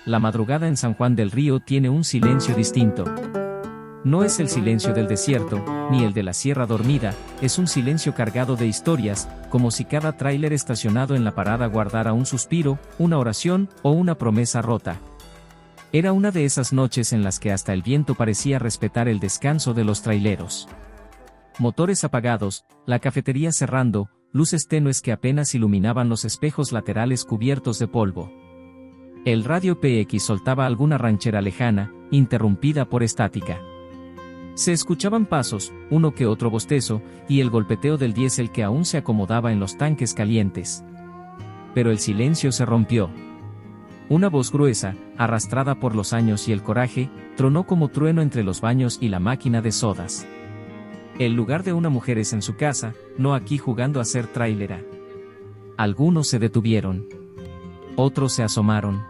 La madrugada en San Juan del Río tiene un silencio distinto. No es el silencio del desierto, ni el de la sierra dormida, es un silencio cargado de historias, como si cada tráiler estacionado en la parada guardara un suspiro, una oración, o una promesa rota. Era una de esas noches en las que hasta el viento parecía respetar el descanso de los traileros. Motores apagados, la cafetería cerrando, luces tenues que apenas iluminaban los espejos laterales cubiertos de polvo. El radio PX soltaba alguna ranchera lejana, interrumpida por estática. Se escuchaban pasos, uno que otro bostezo, y el golpeteo del diésel que aún se acomodaba en los tanques calientes. Pero el silencio se rompió. Una voz gruesa, arrastrada por los años y el coraje, tronó como trueno entre los baños y la máquina de sodas. El lugar de una mujer es en su casa, no aquí jugando a ser trailera. Algunos se detuvieron. Otros se asomaron.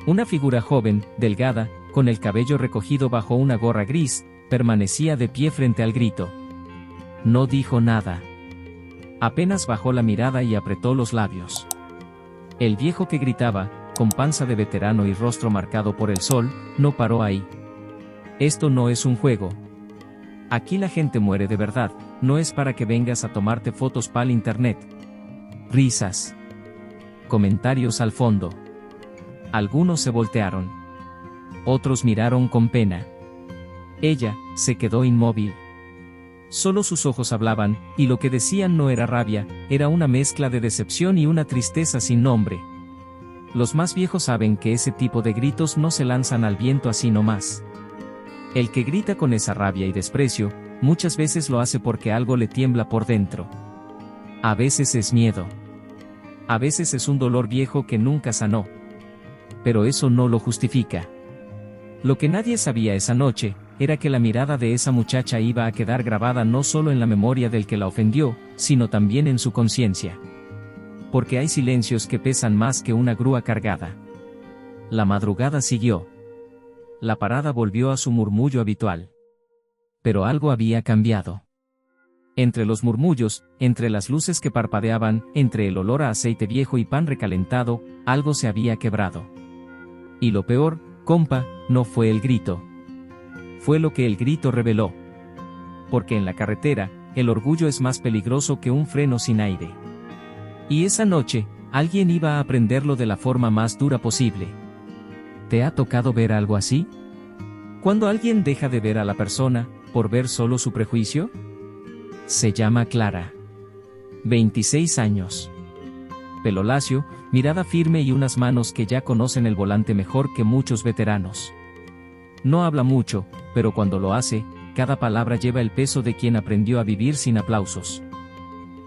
Una figura joven, delgada, con el cabello recogido bajo una gorra gris, permanecía de pie frente al grito. No dijo nada. Apenas bajó la mirada y apretó los labios. El viejo que gritaba, con panza de veterano y rostro marcado por el sol, no paró ahí. Esto no es un juego. Aquí la gente muere de verdad, no es para que vengas a tomarte fotos pa'l internet. Risas. Comentarios al fondo. Algunos se voltearon. Otros miraron con pena. Ella se quedó inmóvil. Solo sus ojos hablaban, y lo que decían no era rabia, era una mezcla de decepción y una tristeza sin nombre. Los más viejos saben que ese tipo de gritos no se lanzan al viento así nomás. El que grita con esa rabia y desprecio, muchas veces lo hace porque algo le tiembla por dentro. A veces es miedo. A veces es un dolor viejo que nunca sanó. Pero eso no lo justifica. Lo que nadie sabía esa noche, era que la mirada de esa muchacha iba a quedar grabada no solo en la memoria del que la ofendió, sino también en su conciencia. Porque hay silencios que pesan más que una grúa cargada. La madrugada siguió. La parada volvió a su murmullo habitual. Pero algo había cambiado. Entre los murmullos, entre las luces que parpadeaban, entre el olor a aceite viejo y pan recalentado, algo se había quebrado. Y lo peor, compa, no fue el grito. Fue lo que el grito reveló. Porque en la carretera, el orgullo es más peligroso que un freno sin aire. Y esa noche, alguien iba a aprenderlo de la forma más dura posible. ¿Te ha tocado ver algo así? Cuando alguien deja de ver a la persona, por ver solo su prejuicio. Se llama Clara. 26 años. Pelo lacio, mirada firme y unas manos que ya conocen el volante mejor que muchos veteranos. No habla mucho, pero cuando lo hace, cada palabra lleva el peso de quien aprendió a vivir sin aplausos.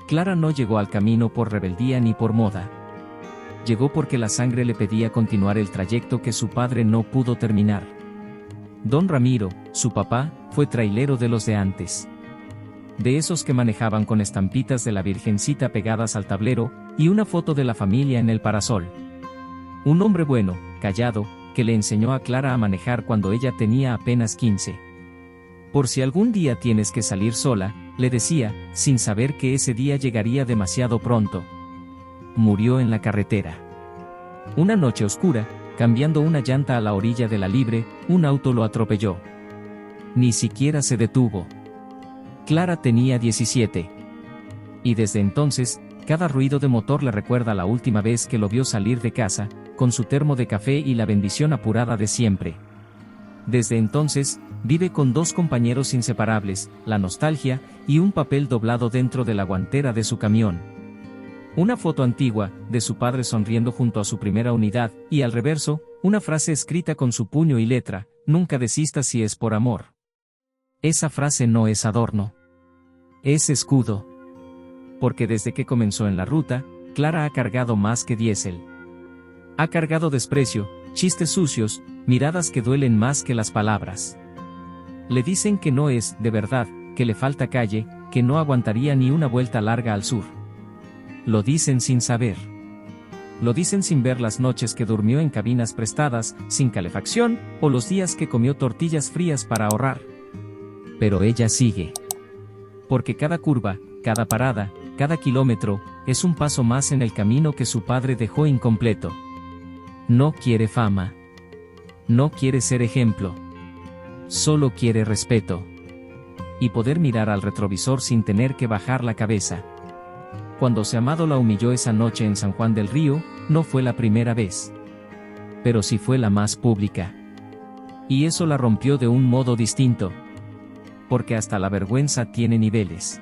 Clara no llegó al camino por rebeldía ni por moda. Llegó porque la sangre le pedía continuar el trayecto que su padre no pudo terminar. Don Ramiro, su papá, fue trailero de los de antes. De esos que manejaban con estampitas de la Virgencita pegadas al tablero, y una foto de la familia en el parasol. Un hombre bueno, callado, que le enseñó a Clara a manejar cuando ella tenía apenas 15. Por si algún día tienes que salir sola, le decía, sin saber que ese día llegaría demasiado pronto. Murió en la carretera. Una noche oscura, cambiando una llanta a la orilla de la Libre, un auto lo atropelló. Ni siquiera se detuvo. Clara tenía 17. Y desde entonces, cada ruido de motor le recuerda la última vez que lo vio salir de casa, con su termo de café y la bendición apurada de siempre. Desde entonces, vive con dos compañeros inseparables, la nostalgia, y un papel doblado dentro de la guantera de su camión. Una foto antigua, de su padre sonriendo junto a su primera unidad, y al reverso, una frase escrita con su puño y letra: nunca desistas si es por amor. Esa frase no es adorno. Es escudo. Porque desde que comenzó en la ruta, Clara ha cargado más que diésel. Ha cargado desprecio, chistes sucios, miradas que duelen más que las palabras. Le dicen que no es, de verdad, que le falta calle, que no aguantaría ni una vuelta larga al sur. Lo dicen sin saber. Lo dicen sin ver las noches que durmió en cabinas prestadas, sin calefacción, o los días que comió tortillas frías para ahorrar. Pero ella sigue. Porque cada curva, cada parada, cada kilómetro, es un paso más en el camino que su padre dejó incompleto. No quiere fama. No quiere ser ejemplo. Solo quiere respeto. Y poder mirar al retrovisor sin tener que bajar la cabeza. Cuando Seamado la humilló esa noche en San Juan del Río, no fue la primera vez. Pero sí fue la más pública. Y eso la rompió de un modo distinto. Porque hasta la vergüenza tiene niveles.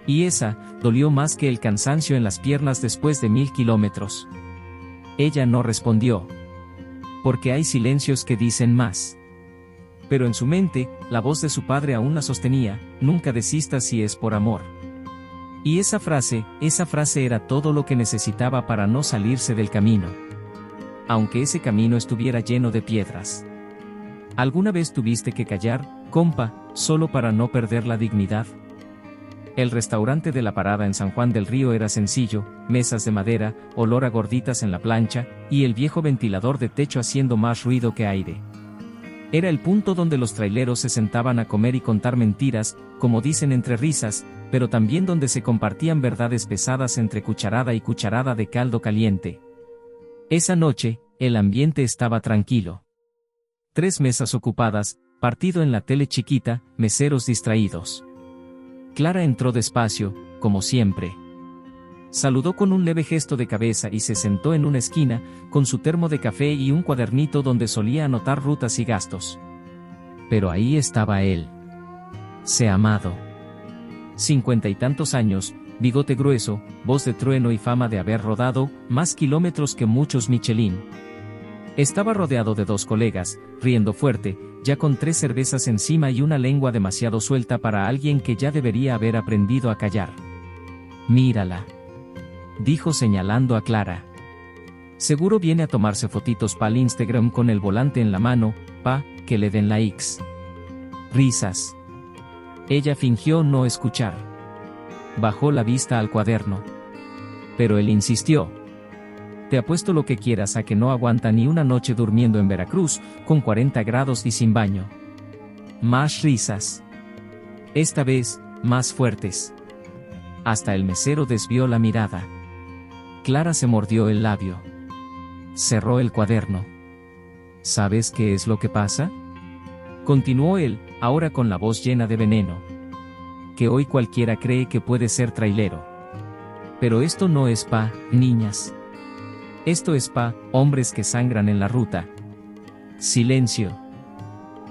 Y esa, dolió más que el cansancio en las piernas después de 1000 kilómetros. Ella no respondió. Porque hay silencios que dicen más. Pero en su mente, la voz de su padre aún la sostenía: nunca desistas si es por amor. Y esa frase era todo lo que necesitaba para no salirse del camino. Aunque ese camino estuviera lleno de piedras. ¿Alguna vez tuviste que callar, compa, solo para no perder la dignidad? El restaurante de la parada en San Juan del Río era sencillo: mesas de madera, olor a gorditas en la plancha, y el viejo ventilador de techo haciendo más ruido que aire. Era el punto donde los traileros se sentaban a comer y contar mentiras, como dicen entre risas, pero también donde se compartían verdades pesadas entre cucharada y cucharada de caldo caliente. Esa noche, el ambiente estaba tranquilo. 3 mesas ocupadas, partido en la tele chiquita, meseros distraídos. Clara entró despacio, como siempre. Saludó con un leve gesto de cabeza y se sentó en una esquina, con su termo de café y un cuadernito donde solía anotar rutas y gastos. Pero ahí estaba él. Seamado. 50 y tantos años, bigote grueso, voz de trueno y fama de haber rodado más kilómetros que muchos Michelin. Estaba rodeado de 2 colegas, riendo fuerte, ya con 3 cervezas encima y una lengua demasiado suelta para alguien que ya debería haber aprendido a callar. Mírala, dijo señalando a Clara. Seguro viene a tomarse fotitos pa'l Instagram con el volante en la mano, pa' que le den likes. Risas. Ella fingió no escuchar. Bajó la vista al cuaderno. Pero él insistió. Te apuesto lo que quieras a que no aguanta ni una noche durmiendo en Veracruz, con 40 grados y sin baño. Más risas. Esta vez, más fuertes. Hasta el mesero desvió la mirada. Clara se mordió el labio. Cerró el cuaderno. ¿Sabes qué es lo que pasa?, continuó él, ahora con la voz llena de veneno. Que hoy cualquiera cree que puede ser trailero. Pero esto no es pa' niñas. Esto es pa' hombres que sangran en la ruta. Silencio.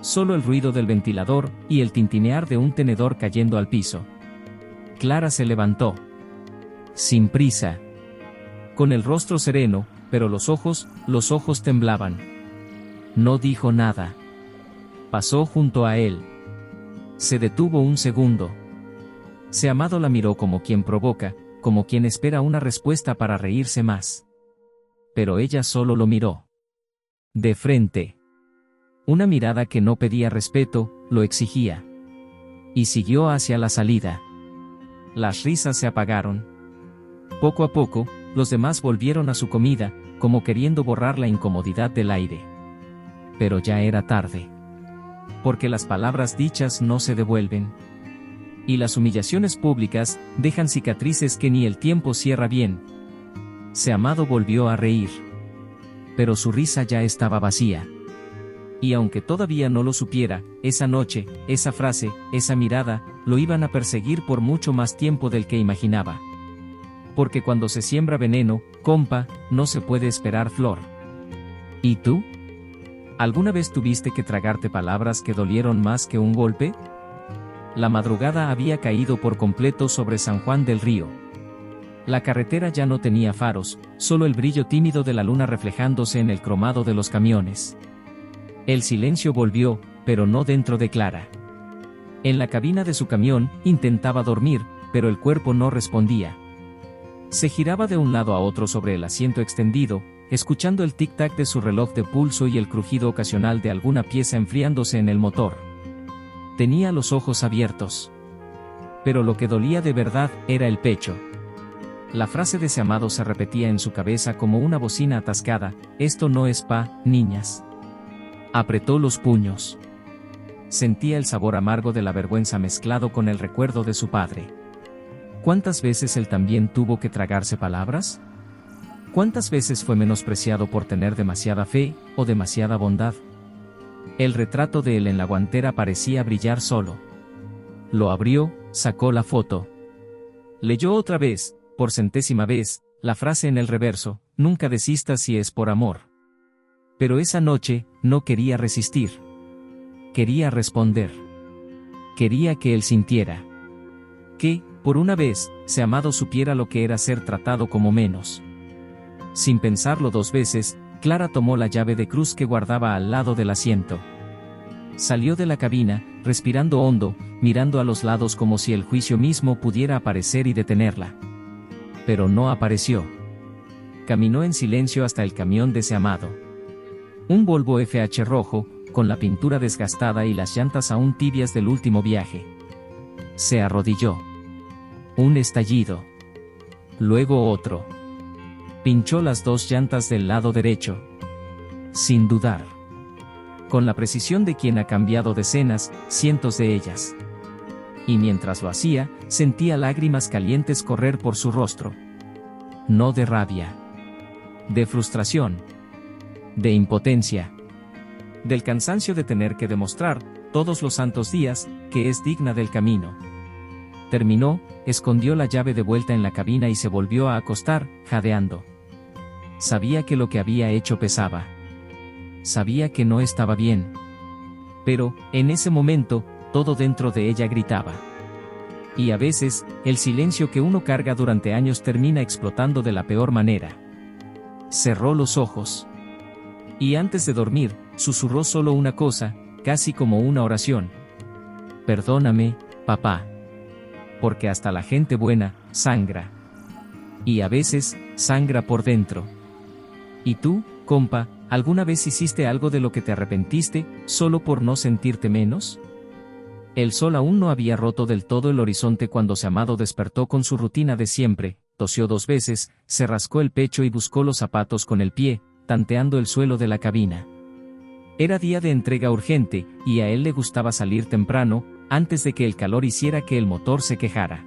Solo el ruido del ventilador y el tintinear de un tenedor cayendo al piso. Clara se levantó. Sin prisa. Con el rostro sereno, pero los ojos temblaban. No dijo nada. Pasó junto a él. Se detuvo un segundo. Seamado la miró como quien provoca, como quien espera una respuesta para reírse más. Pero ella solo lo miró. De frente. Una mirada que no pedía respeto, lo exigía. Y siguió hacia la salida. Las risas se apagaron. Poco a poco, los demás volvieron a su comida, como queriendo borrar la incomodidad del aire. Pero ya era tarde. Porque las palabras dichas no se devuelven. Y las humillaciones públicas dejan cicatrices que ni el tiempo cierra bien. Seamado volvió a reír. Pero su risa ya estaba vacía. Y aunque todavía no lo supiera, esa noche, esa frase, esa mirada, lo iban a perseguir por mucho más tiempo del que imaginaba. Porque cuando se siembra veneno, compa, no se puede esperar flor. ¿Y tú? ¿Alguna vez tuviste que tragarte palabras que dolieron más que un golpe? La madrugada había caído por completo sobre San Juan del Río. La carretera ya no tenía faros, solo el brillo tímido de la luna reflejándose en el cromado de los camiones. El silencio volvió, pero no dentro de Clara. En la cabina de su camión, intentaba dormir, pero el cuerpo no respondía. Se giraba de un lado a otro sobre el asiento extendido, escuchando el tic-tac de su reloj de pulso y el crujido ocasional de alguna pieza enfriándose en el motor. Tenía los ojos abiertos. Pero lo que dolía de verdad era el pecho. La frase de Seamado se repetía en su cabeza como una bocina atascada: esto no es pa' niñas. Apretó los puños. Sentía el sabor amargo de la vergüenza mezclado con el recuerdo de su padre. ¿Cuántas veces él también tuvo que tragarse palabras? ¿Cuántas veces fue menospreciado por tener demasiada fe, o demasiada bondad? El retrato de él en la guantera parecía brillar solo. Lo abrió, sacó la foto. Leyó otra vez, por centésima vez, la frase en el reverso: nunca desistas si es por amor. Pero esa noche, no quería resistir. Quería responder. Quería que él sintiera. Que, por una vez, su amado supiera lo que era ser tratado como menos. Sin pensarlo dos veces, Clara tomó la llave de cruz que guardaba al lado del asiento. Salió de la cabina, respirando hondo, mirando a los lados como si el juicio mismo pudiera aparecer y detenerla. Pero no apareció. Caminó en silencio hasta el camión de su amado. Un Volvo FH rojo, con la pintura desgastada y las llantas aún tibias del último viaje. Se arrodilló. Un estallido. Luego otro. Pinchó las dos llantas del lado derecho. Sin dudar. Con la precisión de quien ha cambiado decenas, cientos de ellas. Y mientras lo hacía, sentía lágrimas calientes correr por su rostro. No de rabia. De frustración. De impotencia. Del cansancio de tener que demostrar, todos los santos días, que es digna del camino. Terminó, escondió la llave de vuelta en la cabina y se volvió a acostar, jadeando. Sabía que lo que había hecho pesaba. Sabía que no estaba bien. Pero, en ese momento, todo dentro de ella gritaba. Y a veces, el silencio que uno carga durante años termina explotando de la peor manera. Cerró los ojos. Y antes de dormir, susurró solo una cosa, casi como una oración. Perdóname, papá. Porque hasta la gente buena, sangra. Y a veces, sangra por dentro. ¿Y tú, compa, alguna vez hiciste algo de lo que te arrepentiste, solo por no sentirte menos? El sol aún no había roto del todo el horizonte cuando su amado despertó con su rutina de siempre, tosió dos veces, se rascó el pecho y buscó los zapatos con el pie, tanteando el suelo de la cabina. Era día de entrega urgente, y a él le gustaba salir temprano, antes de que el calor hiciera que el motor se quejara.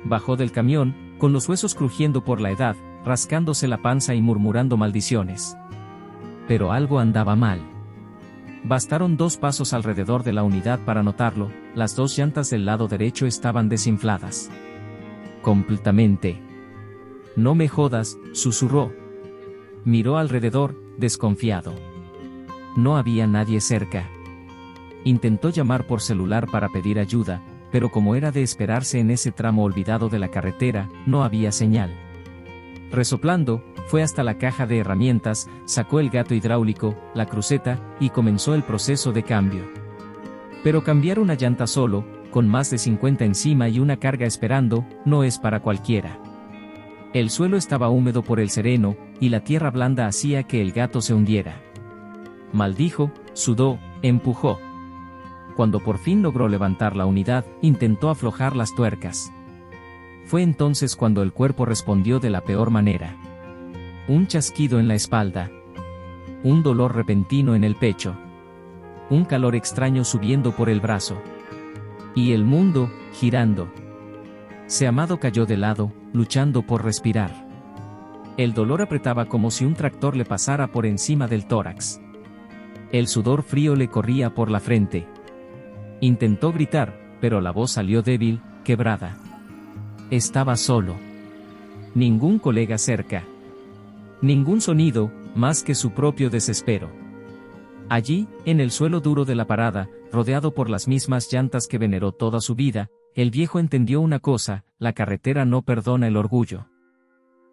Bajó del camión, con los huesos crujiendo por la edad, rascándose la panza y murmurando maldiciones. Pero algo andaba mal. Bastaron 2 pasos alrededor de la unidad para notarlo: las 2 llantas del lado derecho estaban desinfladas. Completamente. No me jodas, susurró. Miró alrededor, desconfiado. No había nadie cerca. Intentó llamar por celular para pedir ayuda, pero como era de esperarse en ese tramo olvidado de la carretera, no había señal. Resoplando, fue hasta la caja de herramientas, sacó el gato hidráulico, la cruceta, y comenzó el proceso de cambio. Pero cambiar una llanta solo, con más de 50 encima y una carga esperando, no es para cualquiera. El suelo estaba húmedo por el sereno, y la tierra blanda hacía que el gato se hundiera. Maldijo, sudó, empujó. Cuando por fin logró levantar la unidad, intentó aflojar las tuercas. Fue entonces cuando el cuerpo respondió de la peor manera. Un chasquido en la espalda. Un dolor repentino en el pecho. Un calor extraño subiendo por el brazo. Y el mundo, girando. Su amado cayó de lado, luchando por respirar. El dolor apretaba como si un tractor le pasara por encima del tórax. El sudor frío le corría por la frente. Intentó gritar, pero la voz salió débil, quebrada. Estaba solo. Ningún colega cerca. Ningún sonido, más que su propio desespero. Allí, en el suelo duro de la parada, rodeado por las mismas llantas que veneró toda su vida, el viejo entendió una cosa: la carretera no perdona el orgullo.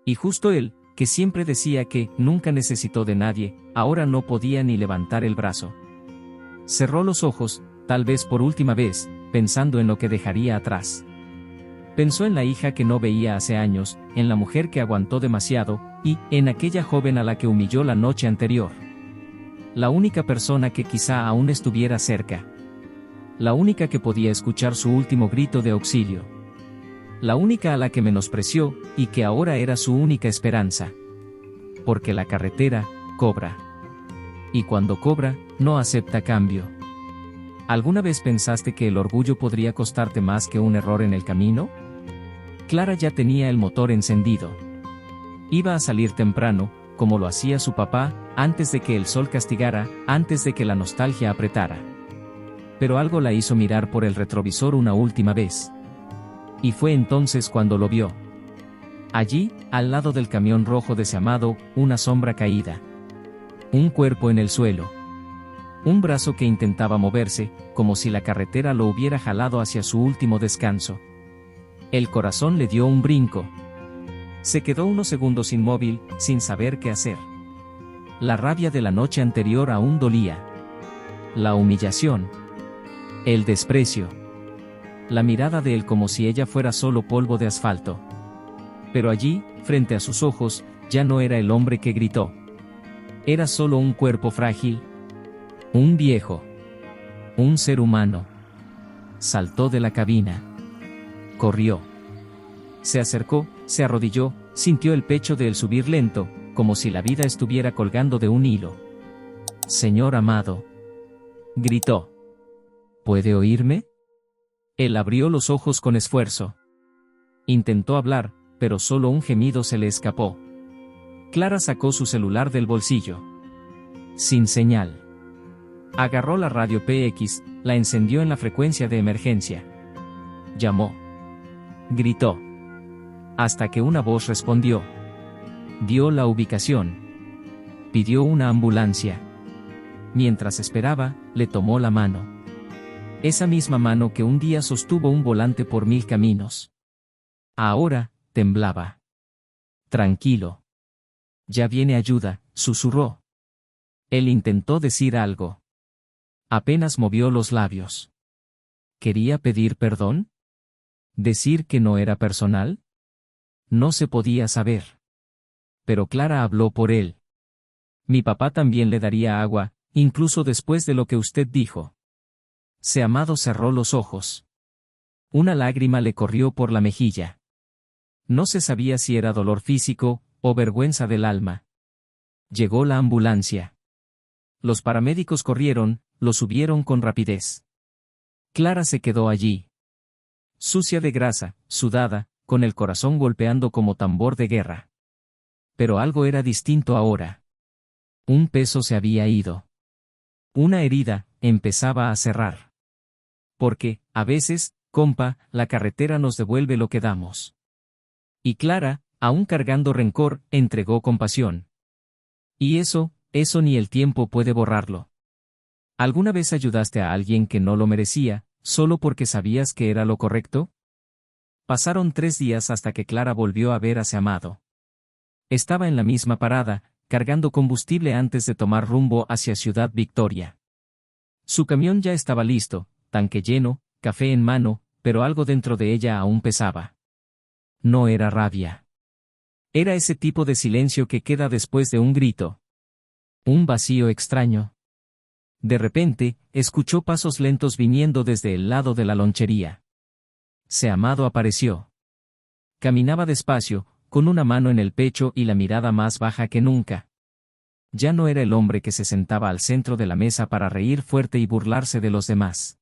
Y justo él, que siempre decía que nunca necesitó de nadie, ahora no podía ni levantar el brazo. Cerró los ojos, tal vez por última vez, pensando en lo que dejaría atrás. Pensó en la hija que no veía hace años, en la mujer que aguantó demasiado, y en aquella joven a la que humilló la noche anterior. La única persona que quizá aún estuviera cerca. La única que podía escuchar su último grito de auxilio. La única a la que menospreció, y que ahora era su única esperanza. Porque la carretera cobra. Y cuando cobra, no acepta cambio. ¿Alguna vez pensaste que el orgullo podría costarte más que un error en el camino? Clara ya tenía el motor encendido. Iba a salir temprano, como lo hacía su papá, antes de que el sol castigara, antes de que la nostalgia apretara. Pero algo la hizo mirar por el retrovisor una última vez. Y fue entonces cuando lo vio. Allí, al lado del camión rojo de Amado, una sombra caída. Un cuerpo en el suelo. Un brazo que intentaba moverse, como si la carretera lo hubiera jalado hacia su último descanso. El corazón le dio un brinco. Se quedó unos segundos inmóvil, sin saber qué hacer. La rabia de la noche anterior aún dolía. La humillación. El desprecio. La mirada de él como si ella fuera solo polvo de asfalto. Pero allí, frente a sus ojos, ya no era el hombre que gritó. Era solo un cuerpo frágil. Un viejo. Un ser humano. Saltó de la cabina. Corrió. Se acercó, se arrodilló, sintió el pecho de él subir lento, como si la vida estuviera colgando de un hilo. «Señor Amado», gritó. «¿Puede oírme?» Él abrió los ojos con esfuerzo. Intentó hablar, pero solo un gemido se le escapó. Clara sacó su celular del bolsillo. Sin señal. Agarró la radio PX, la encendió en la frecuencia de emergencia. Llamó. Gritó. Hasta que una voz respondió. Dio la ubicación. Pidió una ambulancia. Mientras esperaba, le tomó la mano. Esa misma mano que un día sostuvo un volante por 1000 caminos. Ahora, temblaba. Tranquilo. Ya viene ayuda, susurró. Él intentó decir algo. Apenas movió los labios. ¿Quería pedir perdón? ¿Decir que no era personal? No se podía saber. Pero Clara habló por él. Mi papá también le daría agua, incluso después de lo que usted dijo. Amado cerró los ojos. Una lágrima le corrió por la mejilla. No se sabía si era dolor físico, o vergüenza del alma. Llegó la ambulancia. Los paramédicos corrieron, lo subieron con rapidez. Clara se quedó allí. Sucia de grasa, sudada, con el corazón golpeando como tambor de guerra. Pero algo era distinto ahora. Un peso se había ido. Una herida empezaba a cerrar. Porque, a veces, compa, la carretera nos devuelve lo que damos. Y Clara, aún cargando rencor, entregó compasión. Y eso ni el tiempo puede borrarlo. ¿Alguna vez ayudaste a alguien que no lo merecía, solo porque sabías que era lo correcto? Pasaron 3 días hasta que Clara volvió a ver a Amado. Estaba en la misma parada, cargando combustible antes de tomar rumbo hacia Ciudad Victoria. Su camión ya estaba listo, tanque lleno, café en mano, pero algo dentro de ella aún pesaba. No era rabia. Era ese tipo de silencio que queda después de un grito. Un vacío extraño. De repente, escuchó pasos lentos viniendo desde el lado de la lonchería. Amado apareció. Caminaba despacio, con una mano en el pecho y la mirada más baja que nunca. Ya no era el hombre que se sentaba al centro de la mesa para reír fuerte y burlarse de los demás.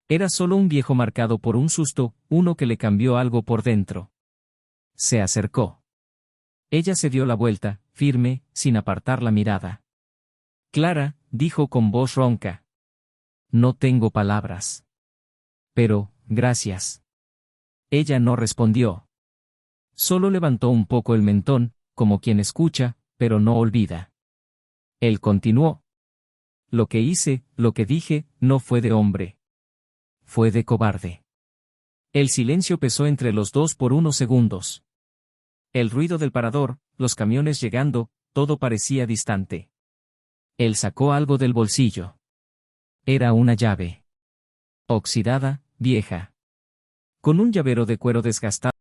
Era solo un viejo marcado por un susto, uno que le cambió algo por dentro. Se acercó. Ella se dio la vuelta, firme, sin apartar la mirada. Clara, dijo con voz ronca. No tengo palabras. Pero, gracias. Ella no respondió. Solo levantó un poco el mentón, como quien escucha, pero no olvida. Él continuó. Lo que hice, lo que dije, no fue de hombre. Fue de cobarde. El silencio pesó entre los dos por unos segundos. El ruido del parador, los camiones llegando, todo parecía distante. Él sacó algo del bolsillo. Era una llave. Oxidada, vieja. Con un llavero de cuero desgastado.